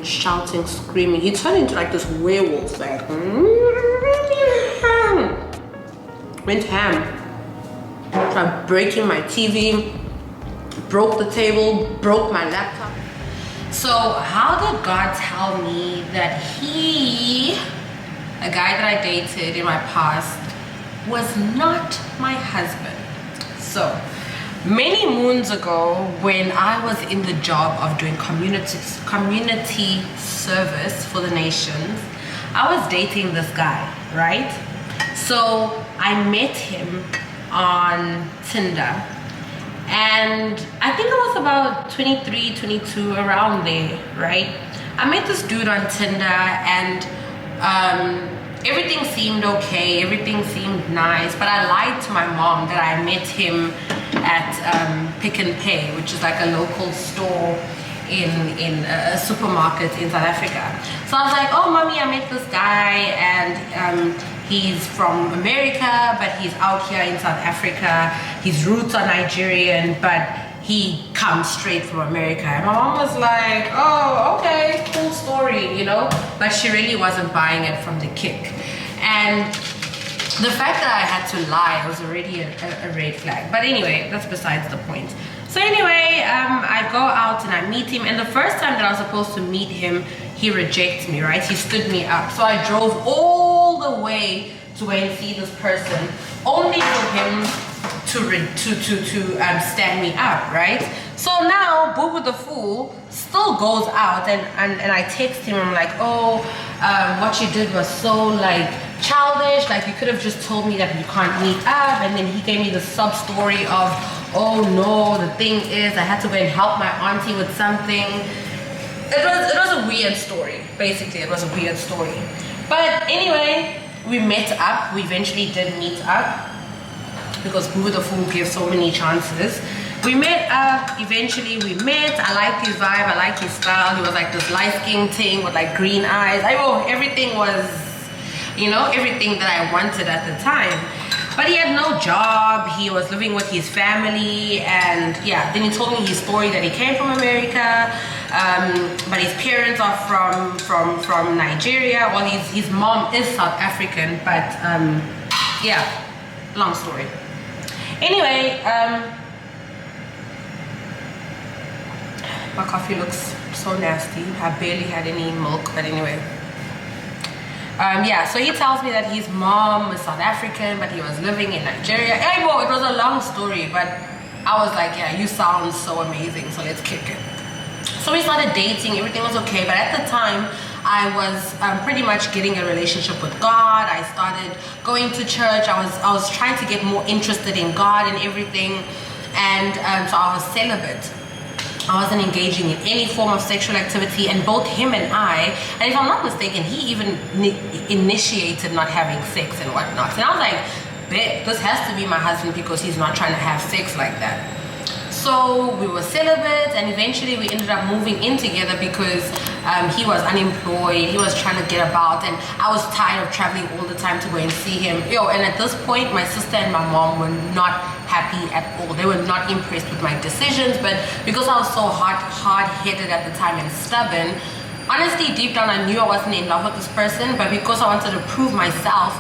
shouting, screaming. He turned into like this werewolf, like went ham. Tried breaking my TV, broke the table, broke my laptop. So how did God tell me that he, a guy that I dated in my past, was not my husband? So many moons ago, when I was in the job of doing community service for the nations, I was dating this guy, right? So I met him on Tinder, and I think I was about 23, 22, around there, right? I met this dude on Tinder, and everything seemed okay, everything seemed nice, but I lied to my mom that I met him at Pick n Pay, which is like a local store in a supermarket in South Africa. So I was like, oh mommy, I met this guy, and he's from America, but he's out here in South Africa. His roots are Nigerian, but he comes straight from America. And my mom was like, oh, okay, cool story, you know? But she really wasn't buying it from the kick. And the fact that I had to lie was already a red flag. But anyway, that's besides the point. So anyway, I go out and I meet him. And the first time that I was supposed to meet him, he rejects me, right? He stood me up. So I drove all the way to go and see this person, only for him to stand me up, right? So now Boo Boo the Fool still goes out, and I text him. I'm like, oh, what you did was so like childish, like you could have just told me that you can't meet up. And then he gave me the sub story of, oh no, the thing is I had to go and help my auntie with something. It was a weird story. Basically, it was a weird story. But anyway, we met up. We eventually did meet up because Boo the Fool gives so many chances. We met up. Eventually, we met. I liked his vibe. I liked his style. He was like this light-skinned thing with like green eyes. Everything was, you know, everything that I wanted at the time. But he had no job. He was living with his family, and yeah, then he told me his story that he came from America, but his parents are from Nigeria. Well, his mom is South African, but yeah, long story. Anyway, my coffee looks so nasty. I barely had any milk, but anyway. Yeah, so he tells me that his mom was South African, but he was living in Nigeria. Hey, well, it was a long story, but I was like, yeah, you sound so amazing, so let's kick it. So we started dating, everything was okay, but at the time, I was pretty much getting a relationship with God. I started going to church. I was trying to get more interested in God and everything, and so I was celibate. I wasn't engaging in any form of sexual activity, and both him and I, and if I'm not mistaken, he even initiated not having sex and whatnot. And I was like, bet, this has to be my husband because he's not trying to have sex like that. So we were celibate, and eventually we ended up moving in together because he was unemployed, he was trying to get about, and I was tired of traveling all the time to go and see him. And at this point, my sister and my mom were not happy at all. They were not impressed with my decisions, but because I was so hard-headed at the time and stubborn, honestly, deep down I knew I wasn't in love with this person, but because I wanted to prove myself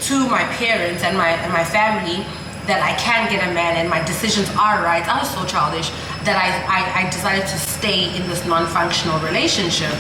to my parents and my family that I can get a man and my decisions are right, I was so childish that I decided to stay in this non-functional relationship.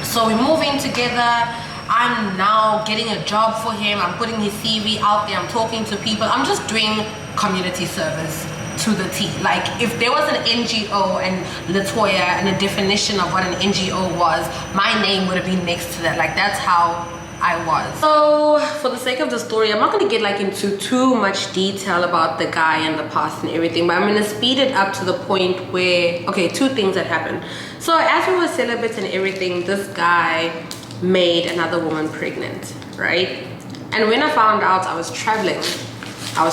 So we move in together. I'm now getting a job for him. I'm putting his CV out there. I'm talking to people. I'm just doing community service to the T. Like, if there was an NGO and Latoya and a definition of what an NGO was, my name would have been next to that. Like, that's how I was. So for the sake of the story, I'm not going to get like into too much detail about the guy and the past and everything, but I'm going to speed it up to the point where, okay, two things that happened. So as we were celibate and everything, this guy made another woman pregnant, right? And when I found out, I was traveling, I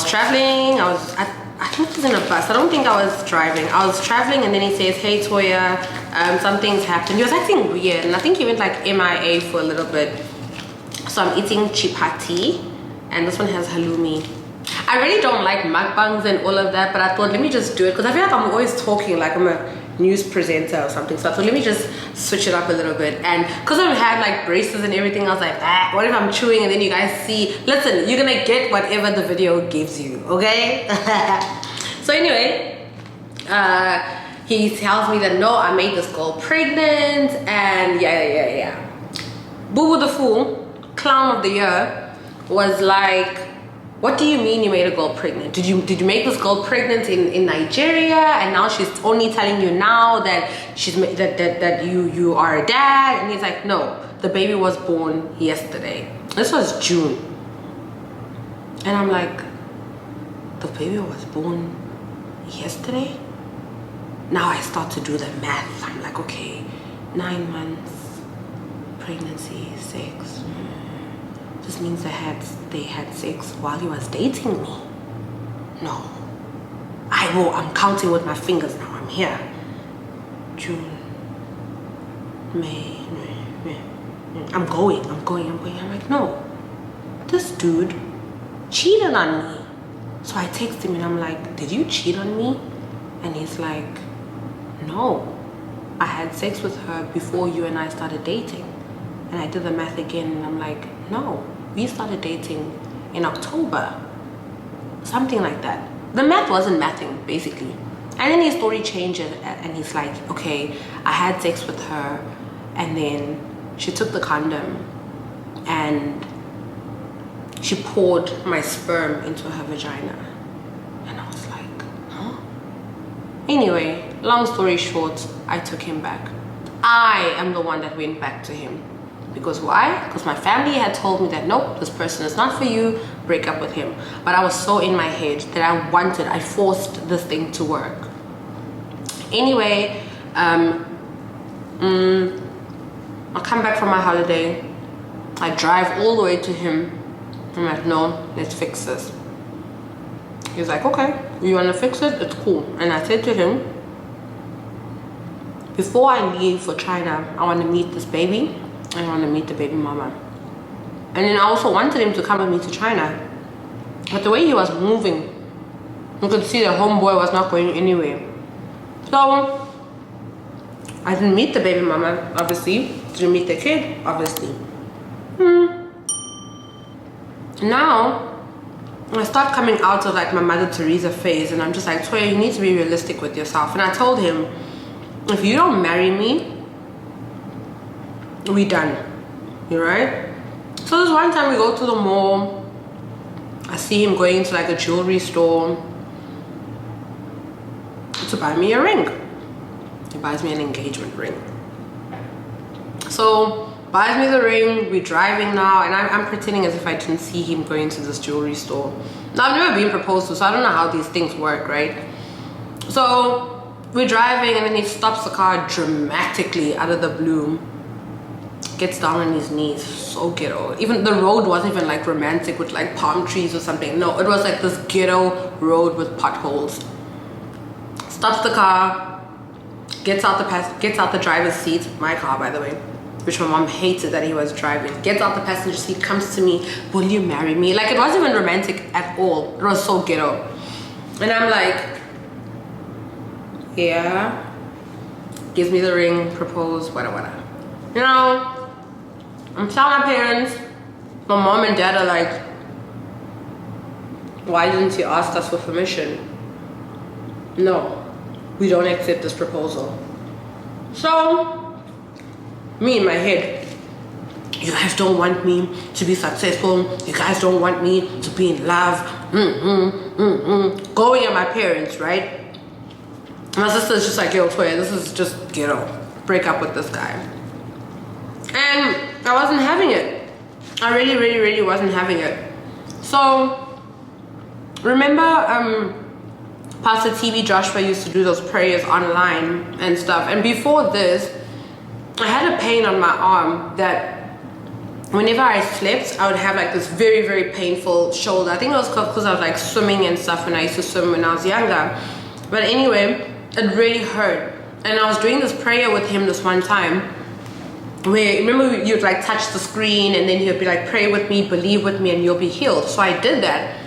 think it was in a bus. I don't think I was driving. I was traveling, and then he says, hey Toya, something's happened. He was acting weird, and I think he went like MIA for a little bit. So I'm eating chipati, and this one has halloumi. I really don't like mukbangs and all of that, but I thought, let me just do it, because I feel like I'm always talking, like I'm a news presenter or something. So I thought, let me just switch it up a little bit. And because I've had like braces and everything, I was like, what if I'm chewing and then you guys see? Listen, you're gonna get whatever the video gives you, okay? So anyway, he tells me that no, I made this girl pregnant, and yeah. Boo Boo the Fool, clown of the year, was like, what do you mean you made a girl pregnant? Did you make this girl pregnant in Nigeria, and now she's only telling you now that that you are a dad? And he's like, no, the baby was born yesterday. This was June. And I'm like, the baby was born yesterday? Now I start to do the math. I'm like, okay, 9 months, pregnancy, 6. This means they had sex while he was dating me. No. I'm counting with my fingers now. I'm here. June, May. I'm going. I'm like, no. This dude cheated on me. So I text him and I'm like, did you cheat on me? And he's like, no. I had sex with her before you and I started dating. And I did the math again and I'm like, no. We started dating in October. Something like that. The math wasn't mathing, basically. And then his story changes and he's like, okay, I had sex with her and then she took the condom and she poured my sperm into her vagina. And I was like, huh? Anyway, long story short, I took him back. I am the one that went back to him. Because why? Because my family had told me that nope, this person is not for you, break up with him. But I was so in my head that I forced this thing to work. Anyway, I come back from my holiday. I drive all the way to him. I'm like, no, let's fix this. He's like, okay, you want to fix it? It's cool. And I said to him, before I leave for China, I want to meet this baby. I want to meet the baby mama. And then I also wanted him to come with me to China. But the way he was moving, you could see the homeboy was not going anywhere. So I didn't meet the baby mama, obviously. Didn't meet the kid, obviously. Now I start coming out of like my Mother Teresa phase, and I'm just like, Toya, you need to be realistic with yourself. And I told him, if you don't marry me, we done. You right? So this one time we go to the mall. I see him going into like a jewelry store to buy me a ring. He buys me an engagement ring. So buys me the ring. We're driving now, and I'm pretending as if I didn't see him going to this jewelry store. Now I've never been proposed to, so I don't know how these things work, right? So we're driving, and then he stops the car dramatically out of the blue. Gets down on his knees, so ghetto. Even the road wasn't even like romantic with like palm trees or something. No, it was like this ghetto road with potholes. Stops the car, gets out the driver's seat, my car by the way, which my mom hated that he was driving. Gets out the passenger seat, comes to me, will you marry me? Like, it wasn't even romantic at all. It was so ghetto. And I'm like, yeah. Gives me the ring, propose, whatever. You know, I'm telling my parents, my mom and dad are like, why didn't you ask us for permission? No, we don't accept this proposal. So, me in my head, you guys don't want me to be successful. You guys don't want me to be in love. Going at my parents, right? My sister's just like, yo, Toya, this is just ghetto. Break up with this guy. And I wasn't having it. I really wasn't having it. So remember Pastor TV Joshua used to do those prayers online and stuff, and before this I had a pain on my arm that whenever I slept I would have like this very painful shoulder. I think it was because I was like swimming and stuff, and I used to swim when I was younger. But anyway, it really hurt. And I was doing this prayer with him this one time where, remember, you'd like touch the screen and then he'd be like, pray with me, believe with me, and you'll be healed. So I did that,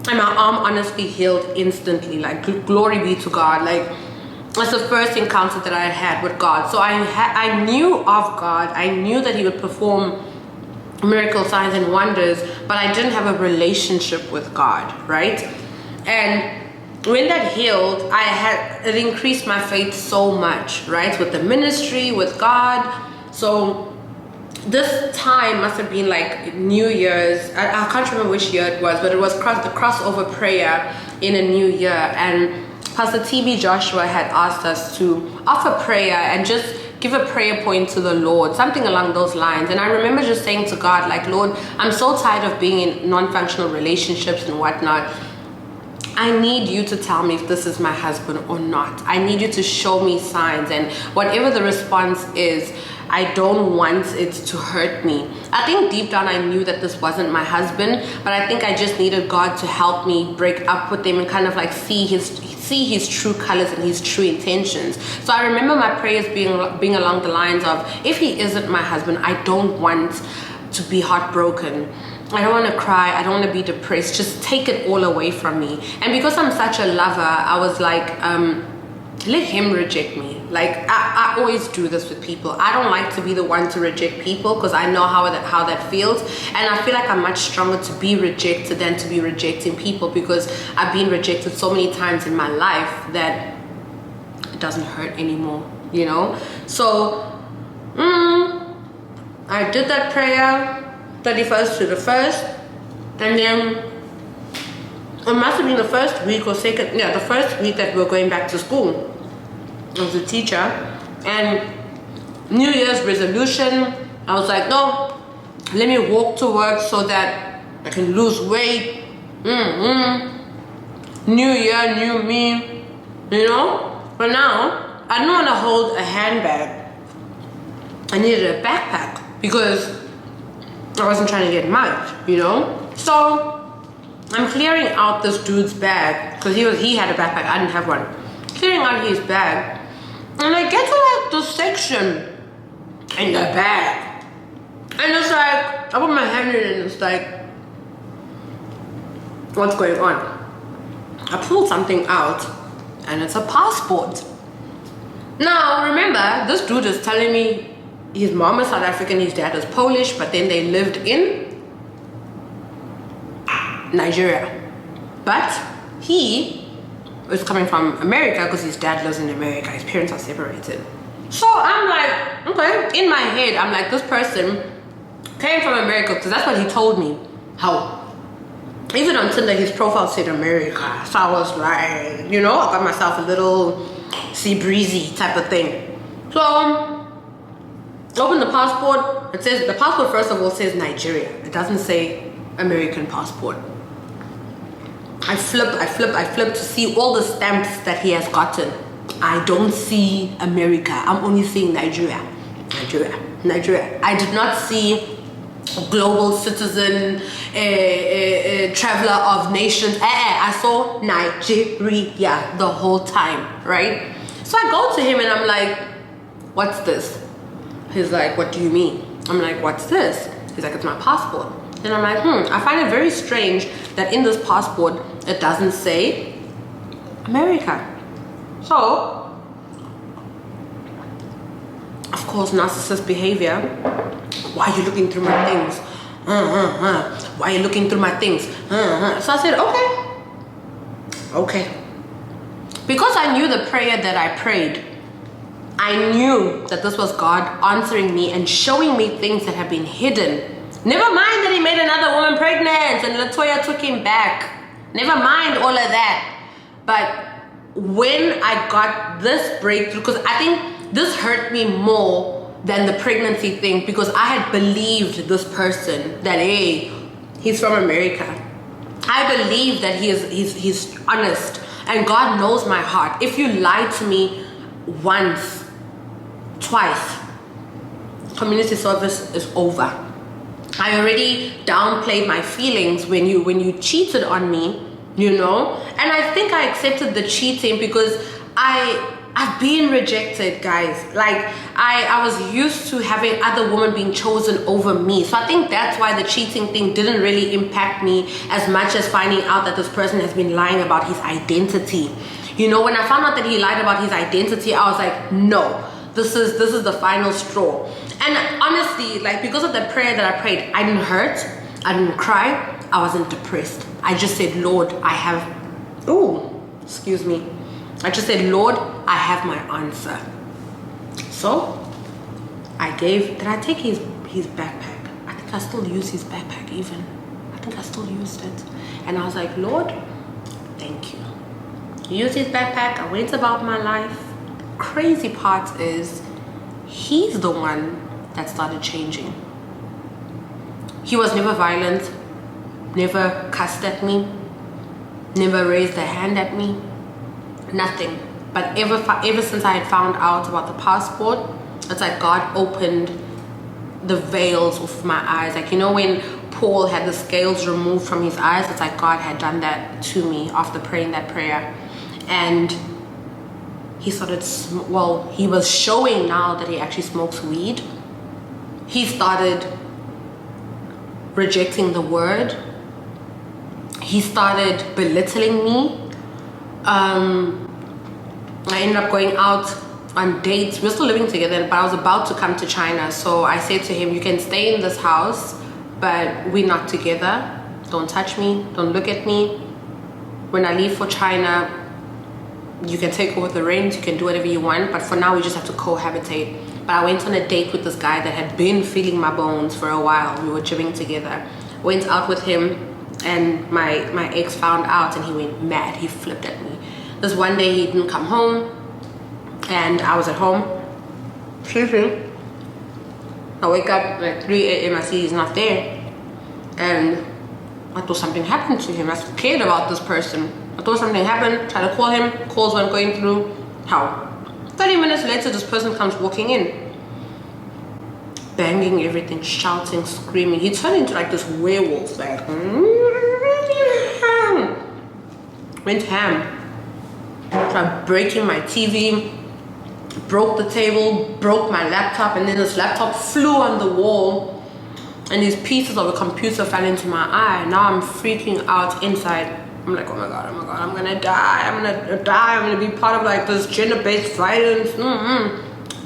and my arm honestly healed instantly. Like, glory be to God. Like, That's the first encounter that I had with God. So I knew of God. I knew that he would perform miracle signs and wonders, but I didn't have a relationship with God, right? And when that healed, it increased my faith so much, right? With the ministry, with God. So this time must have been like New Year's. I can't remember which year it was, but it was the crossover prayer in a new year. And Pastor TB Joshua had asked us to offer prayer and just give a prayer point to the Lord, something along those lines. And I remember just saying to God, like, Lord, I'm so tired of being in non-functional relationships and whatnot. I need you to tell me if this is my husband or not. I need you to show me signs, and whatever the response is, I don't want it to hurt me. I think deep down I knew that this wasn't my husband, but I think I just needed God to help me break up with him and kind of like see his true colors and his true intentions. So I remember my prayers being along the lines of, if he isn't my husband, I don't want to be heartbroken. I don't want to cry. I don't want to be depressed. Just take it all away from me. And because I'm such a lover, I was like, let him reject me. Like, I always do this with people. I don't like to be the one to reject people because I know how that feels. And I feel like I'm much stronger to be rejected than to be rejecting people, because I've been rejected so many times in my life that it doesn't hurt anymore, you know? So, I did that prayer 31st to the 1st, and then it must have been the first week or second, yeah, the first week that we were going back to school. I was a teacher, and New Year's resolution, I was like, no, let me walk to work so that I can lose weight. New year, new me, you know? But now, I didn't want to hold a handbag. I needed a backpack because I wasn't trying to get mugged, you know? So I'm clearing out this dude's bag because he had a backpack. I didn't have one. Clearing out his bag, and I get to like the section in the bag, and it's like I put my hand in it, and it's like, what's going on? I pulled something out, and it's a passport. Now remember, this dude is telling me his mom is South African, his dad is Polish, but then they lived in Nigeria. But he is coming from America because his dad lives in America. His parents are separated. So I'm like, okay, in my head, I'm like, this person came from America because that's what he told me. How? Even on Tinder, his profile said America. So I was like, you know, I got myself a little sea breezy type of thing. So open the passport. It says, the passport first of all says Nigeria. It doesn't say American passport. I flip to see all the stamps that he has gotten. I don't see America. I'm only seeing Nigeria. I did not see global citizen, traveler of nations. I saw Nigeria the whole time, right? So I go to him and I'm like, what's this? He's like, what do you mean? I'm like, what's this? He's like, it's my passport. And I'm like, I find it very strange that in this passport, it doesn't say America. So, of course, narcissist behavior. Why are you looking through my things? Why are you looking through my things? So I said, okay. Because I knew the prayer that I prayed, I knew that this was God answering me and showing me things that have been hidden. Never mind that he made another woman pregnant and Latoya took him back. Never mind all of that. But when I got this breakthrough, because I think this hurt me more than the pregnancy thing, because I had believed this person that, hey, he's from America. I believe that he's honest, and God knows my heart. If you lie to me once, twice, community service is over. I already downplayed my feelings when you cheated on me, you know? And I think I accepted the cheating because I've been rejected, guys. Like, I was used to having other women being chosen over me. So I think that's why the cheating thing didn't really impact me as much as finding out that this person has been lying about his identity. You know, when I found out that he lied about his identity, I was like, no, this is the final straw. And honestly, like, because of the prayer that I prayed, I didn't hurt, I didn't cry, I wasn't depressed. I just said, Lord, I have, excuse me. I just said, Lord, I have my answer. So did I take his backpack? I think I still use his backpack even. I think I still used it. And I was like, Lord, thank you. Used his backpack, I went about my life. Crazy part is, he's the one that started changing. He was never violent, never cussed at me, never raised a hand at me, nothing. But ever since I had found out about the passport, it's like God opened the veils of my eyes. Like, you know, when Paul had the scales removed from his eyes, it's like God had done that to me after praying that prayer. And he started, he was showing now that he actually smokes weed. He started rejecting the word. He started belittling me. I ended up going out on dates. We're still living together, but I was about to come to China. So I said to him, you can stay in this house, but we're not together. Don't touch me. Don't look at me. When I leave for China, you can take over the rent, you can do whatever you want, but for now we just have to cohabitate. But I went on a date with this guy that had been feeling my bones for a while. We were gymming together. Went out with him, and my ex found out, and he went mad. He flipped at me. This one day he didn't come home, and I was at home sleeping. I wake up at 3 a.m. I see he's not there, and I thought something happened to him. I cared about this person. I thought something happened, tried to call him, calls weren't going through. How? 30 minutes later, this person comes walking in, banging everything, shouting, screaming. He turned into like this werewolf, like, went ham. Tried breaking my TV, broke the table, broke my laptop, and then this laptop flew on the wall, and these pieces of a computer fell into my eye. Now I'm freaking out inside. I'm like, oh my god, I'm gonna die, I'm gonna be part of like this gender-based violence.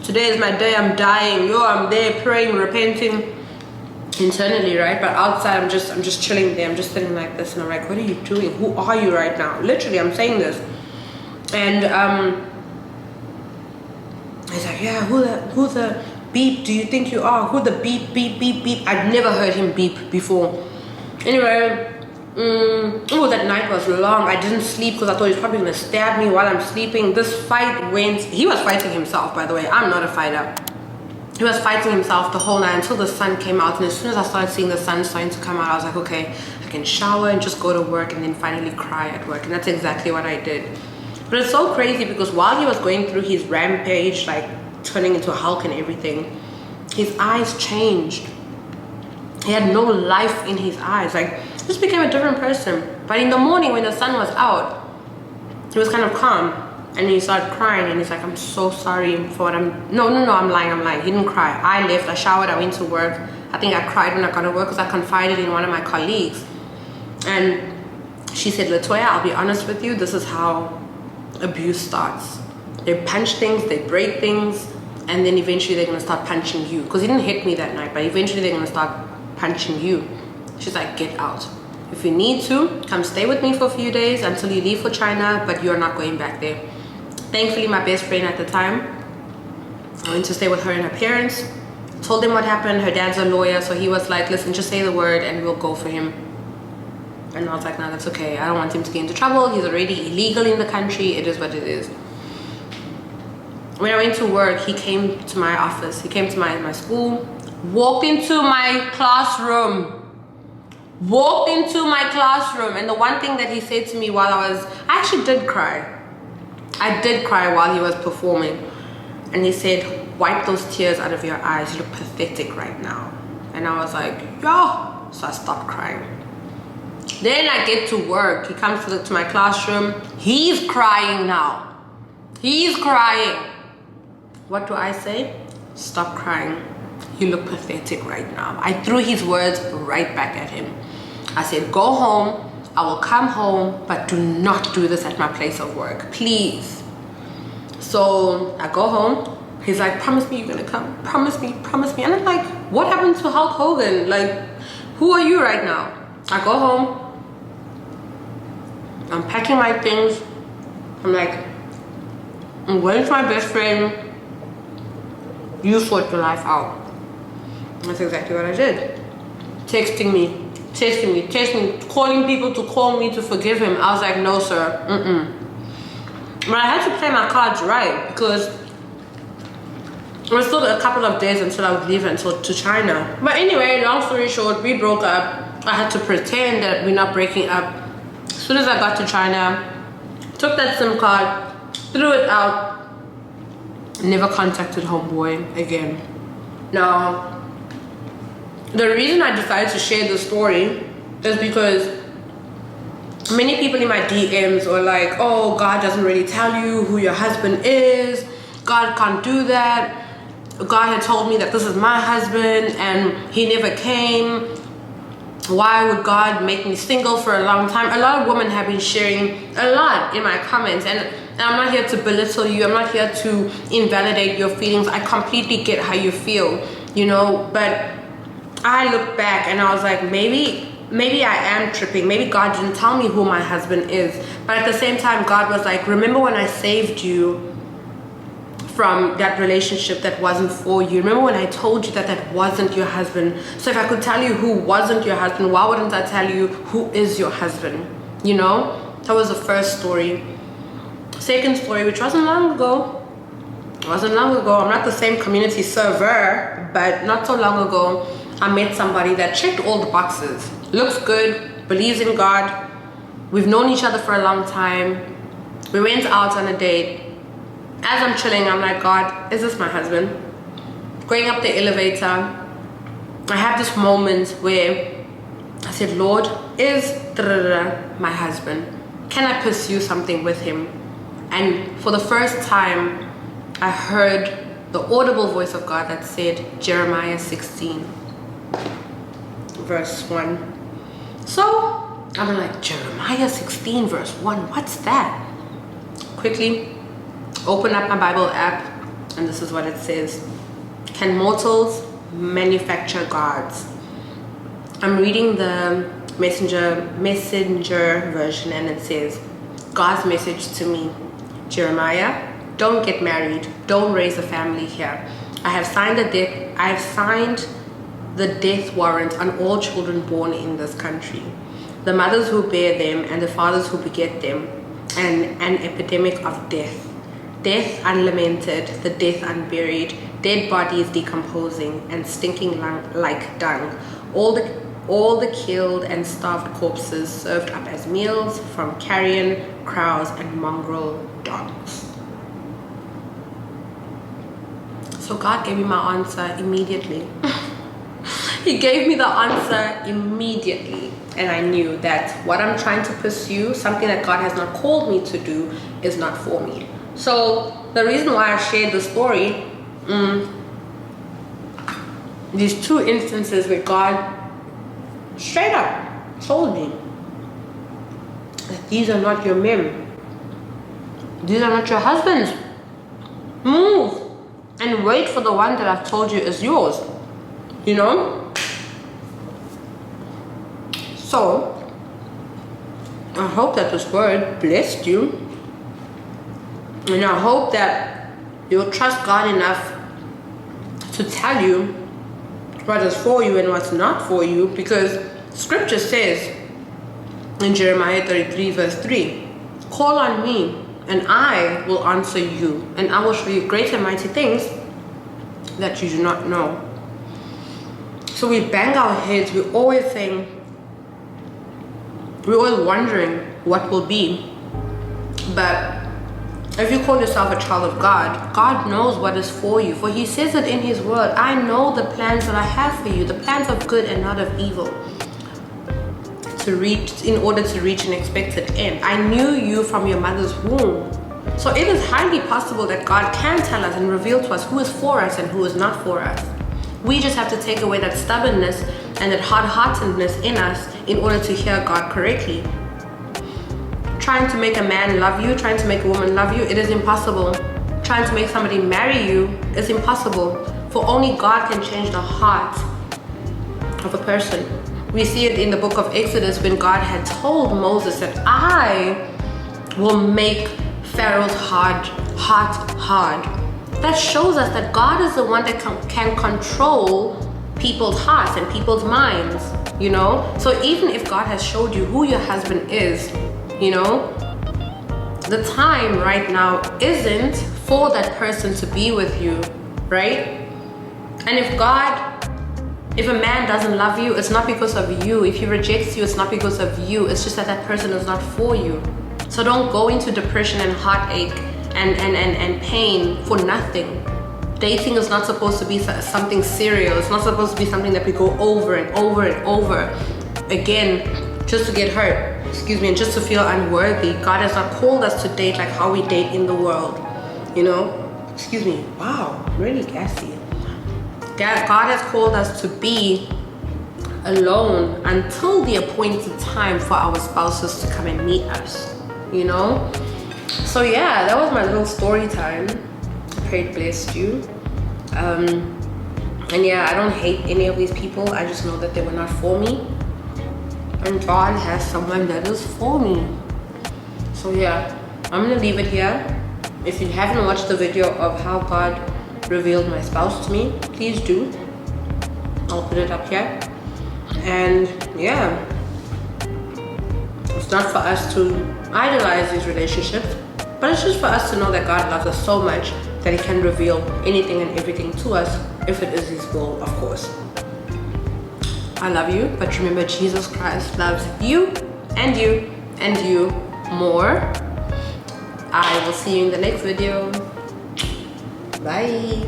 Today is my day, I'm dying. I'm there praying, repenting internally, right? But outside, I'm just chilling there. I'm just sitting like this, and I'm like, what are you doing? Who are you right now? Literally, I'm saying this. And he's like, yeah, who the beep do you think you are? Who the beep, beep, beep, beep? I'd never heard him beep before. Anyway, that night was long. I didn't sleep because I thought he was probably gonna stab me while I'm sleeping. This fight went, he was fighting himself, by the way. I'm not a fighter. He was fighting himself the whole night until the sun came out. And as soon as I started seeing the sun starting to come out, I was like, okay, I can shower and just go to work and then finally cry at work. And that's exactly what I did. But it's so crazy because while he was going through his rampage, like turning into a Hulk and everything, his eyes changed. He had no life in his eyes. Like, he just became a different person. But in the morning when the sun was out, he was kind of calm. And he started crying and he's like, I'm so sorry for what No, I'm lying. He didn't cry. I left, I showered, I went to work. I think I cried when I got to work because I confided in one of my colleagues. And she said, Latoya, I'll be honest with you, this is how abuse starts. They punch things, they break things, and then eventually they're gonna start punching you. Because he didn't hit me that night, but eventually they're gonna start punching you. She's like, get out. If you need to, come stay with me for a few days until you leave for China, but you're not going back there. Thankfully, my best friend at the time, I went to stay with her and her parents, told them what happened. Her dad's a lawyer, so he was like, listen, just say the word and we'll go for him. And I was like, no, that's okay. I don't want him to get into trouble. He's already illegal in the country. It is what it is. When I went to work, he came to my office. He came to my school, walked into my classroom. And the one thing that he said to me while I actually did cry. I did cry while he was performing. And he said, wipe those tears out of your eyes. You look pathetic right now. And I was like, yo. So I stopped crying. Then I get to work. He comes to my classroom. He's crying now. He's crying. What do I say? Stop crying. You look pathetic right now. I threw his words right back at him. I said, go home, I will come home, but do not do this at my place of work, please. So I go home. He's like, promise me you're gonna come. Promise me, promise me. And I'm like, what happened to Hulk Hogan? Like, who are you right now? I go home. I'm packing my things. I'm like, I'm going to my best friend. You sort your life out. That's exactly what I did. Texting me, calling people to call me to forgive him. I was like, no, sir. But I had to play my cards right because it was still a couple of days until I would leave to China. But anyway, long story short, we broke up. I had to pretend that we're not breaking up. As soon as I got to China, took that SIM card, threw it out, never contacted homeboy again. Now, the reason I decided to share this story is because many people in my DMs were like, oh, God doesn't really tell you who your husband is. God can't do that. God had told me that this is my husband and he never came. Why would God make me single for a long time? A lot of women have been sharing a lot in my comments, and I'm not here to belittle you. I'm not here to invalidate your feelings. I completely get how you feel, you know, but I look back and I was like, maybe I am tripping. Maybe God didn't tell me who my husband is. But at the same time, God was like, remember when I saved you from that relationship that wasn't for you? Remember when I told you that that wasn't your husband? So if I could tell you who wasn't your husband, why wouldn't I tell you who is your husband? You know, that was the first story. Second story, which wasn't long ago. I'm not the same community server, but not so long ago, I met somebody that checked all the boxes. Looks good, believes in God. We've known each other for a long time. We went out on a date. As I'm chilling, I'm like, God, is this my husband? Going up the elevator, I have this moment where I said, Lord, is my husband? Can I pursue something with him? And for the first time, I heard the audible voice of God that said, Jeremiah 16, verse 1. So I'm like, Jeremiah 16, verse 1, what's that? Quickly open up my Bible app, and this is what it says. Can mortals manufacture gods? I'm reading the messenger version, and it says, God's message to me, Jeremiah, don't get married, don't raise a family here. I have signed the death warrant on all children born in this country, the mothers who bear them and the fathers who beget them, and an epidemic of death. Death unlamented, the death unburied, dead bodies decomposing and stinking like dung. All the killed and starved corpses served up as meals from carrion crows and mongrel dogs. So God gave me my answer immediately. He gave me the answer immediately. And I knew that what I'm trying to pursue, something that God has not called me to do, is not for me. So the reason why I shared the story, these two instances where God straight up told me that these are not your men. These are not your husbands. Move and wait for the one that I've told you is yours. You know? So, I hope that this word blessed you. And I hope that you'll trust God enough to tell you what is for you and what's not for you, because scripture says in Jeremiah 33 verse 3, call on me and I will answer you, and I will show you great and mighty things that you do not know. So we bang our heads, we're always wondering what will be. But if you call yourself a child of God, God knows what is for you. For he says it in his word, I know the plans that I have for you, the plans of good and not of evil, in order to reach an expected end. I knew you from your mother's womb. So it is highly possible that God can tell us and reveal to us who is for us and who is not for us. We just have to take away that stubbornness and that hard-heartedness in us in order to hear God correctly. Trying to make a man love you, trying to make a woman love you, it is impossible. Trying to make somebody marry you is impossible. For only God can change the heart of a person. We see it in the book of Exodus when God had told Moses that I will make Pharaoh's heart hard. That shows us that God is the one that can control people's hearts and people's minds, you know? So even if God has showed you who your husband is, you know, the time right now isn't for that person to be with you, right? And if a man doesn't love you, it's not because of you. If he rejects you, it's not because of you. It's just that that person is not for you. So don't go into depression and heartache and pain for nothing. Dating is not supposed to be something serial. It's not supposed to be something that we go over and over and over again just to get hurt, and just to feel unworthy. God has not called us to date like how we date in the world, you know? Wow, really gassy. God has called us to be alone until the appointed time for our spouses to come and meet us, you know? So yeah, that was my little story time. Pray it blessed you. And yeah, I don't hate any of these people. I just know that they were not for me. And God has someone that is for me. So yeah, I'm gonna leave it here. If you haven't watched the video of how God revealed my spouse to me, please do. I'll put it up here. And yeah, it's not for us to idolize these relationships, but it's just for us to know that God loves us so much that he can reveal anything and everything to us if it is his will, of course. I love you, but remember, Jesus Christ loves you and you and you more. I will see you in the next video. Bye.